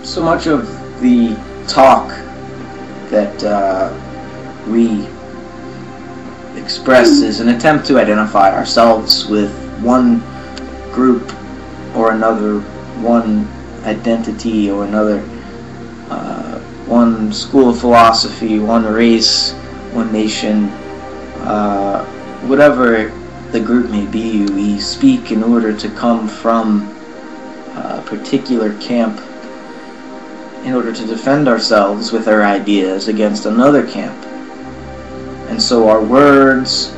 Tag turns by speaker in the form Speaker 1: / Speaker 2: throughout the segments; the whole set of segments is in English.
Speaker 1: So much of the talk that we express is an attempt to identify ourselves with one group or another, one identity or another, one school of philosophy, one race, one nation, whatever the group may be. We speak in order to come from a particular camp in order to defend ourselves with our ideas against another camp. And so our words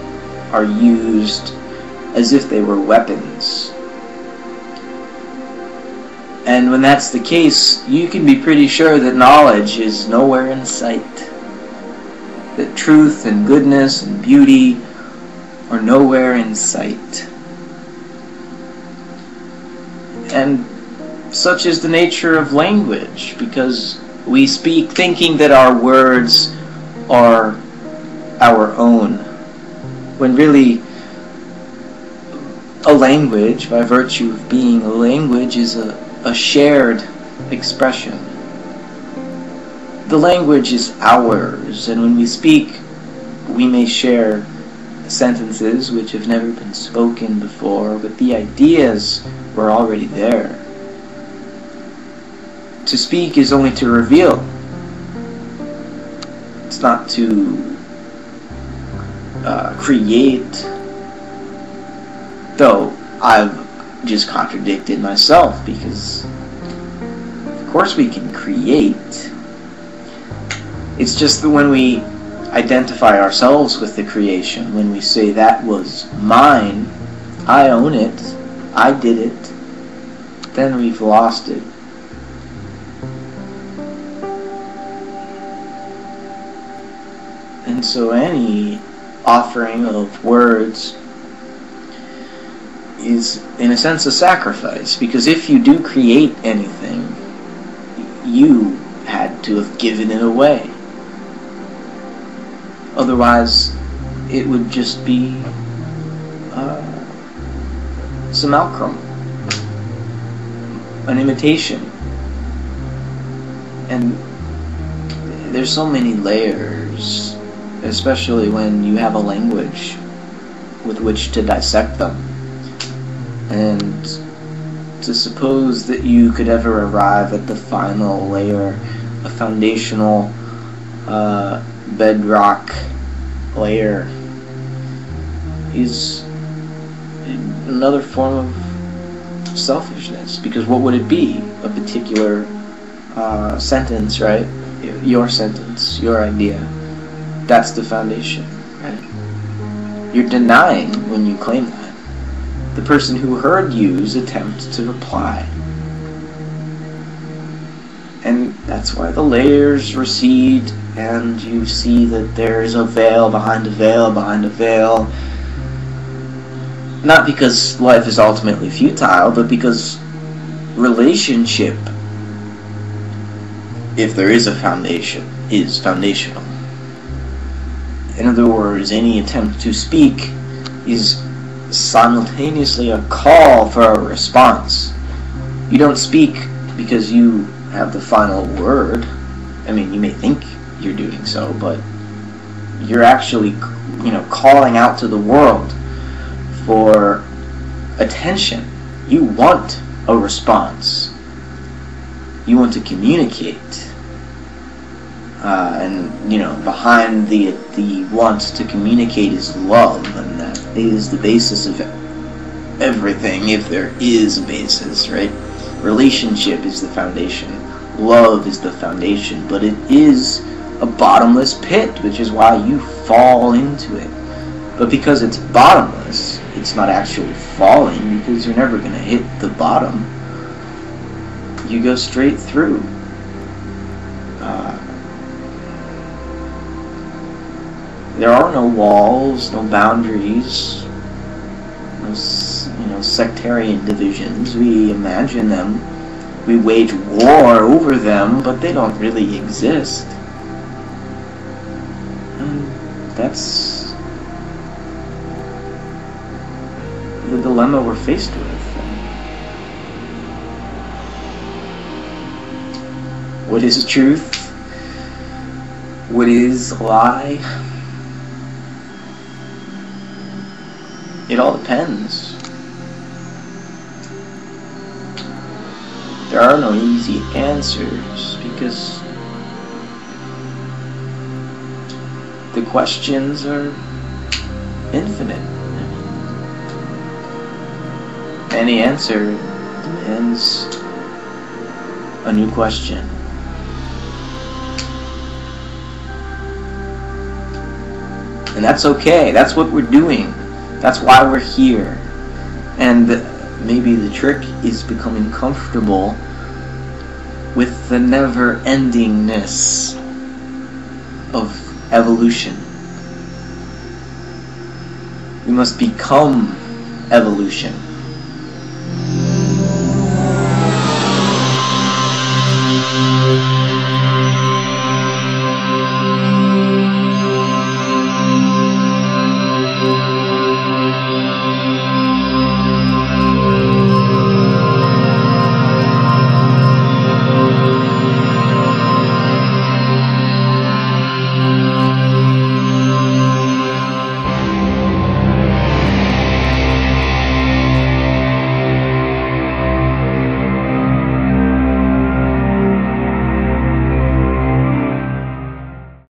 Speaker 1: are used as if they were weapons. And when that's the case, you can be pretty sure that knowledge is nowhere in sight. That truth and goodness and beauty are nowhere in sight. And such is the nature of language, because we speak thinking that our words are our own, when really a language, by virtue of being a language, is a shared expression. The language is ours, and when we speak, we may share sentences which have never been spoken before, but the ideas were already there. To speak is only to reveal. It's not to create. Though I've just contradicted myself, because of course we can create. It's just that when we identify ourselves with the creation, when we say that was mine, I own it, I did it, then we've lost it. And so any offering of words is in a sense a sacrifice, because if you do create anything, you had to have given it away. Otherwise it would just be simulacrum, an imitation. And there's so many layers, especially when you have a language with which to dissect them. And to suppose that you could ever arrive at the final layer, a foundational bedrock layer, is another form of selfishness. Because what would it be? A particular sentence, right? Your sentence, your idea. That's the foundation, right? You're denying when you claim that. The person who heard you's attempt to reply. And that's why the layers recede, and you see that there's a veil behind a veil behind a veil. Not because life is ultimately futile, but because relationship, if there is a foundation, is foundational. In other words, any attempt to speak is simultaneously a call for a response. You don't speak because you have the final word. I mean, you may think you're doing so, but you're actually, calling out to the world for attention. You want a response. You want to communicate. And behind the want to communicate is love, and that is the basis of everything, if there is a basis, right? Relationship is the foundation. Love is the foundation, but it is a bottomless pit, which is why you fall into it. But because it's bottomless, it's not actually falling, because you're never going to hit the bottom. You go straight through. There are no walls, no boundaries, no sectarian divisions. We imagine them, we wage war over them, but they don't really exist. And that's the dilemma we're faced with. What is truth? What is a lie? It all depends. There are no easy answers because the questions are infinite. Any answer demands a new question. And that's okay. That's what we're doing. That's why we're here. And maybe the trick is becoming comfortable with the never-endingness of evolution. We must become evolution.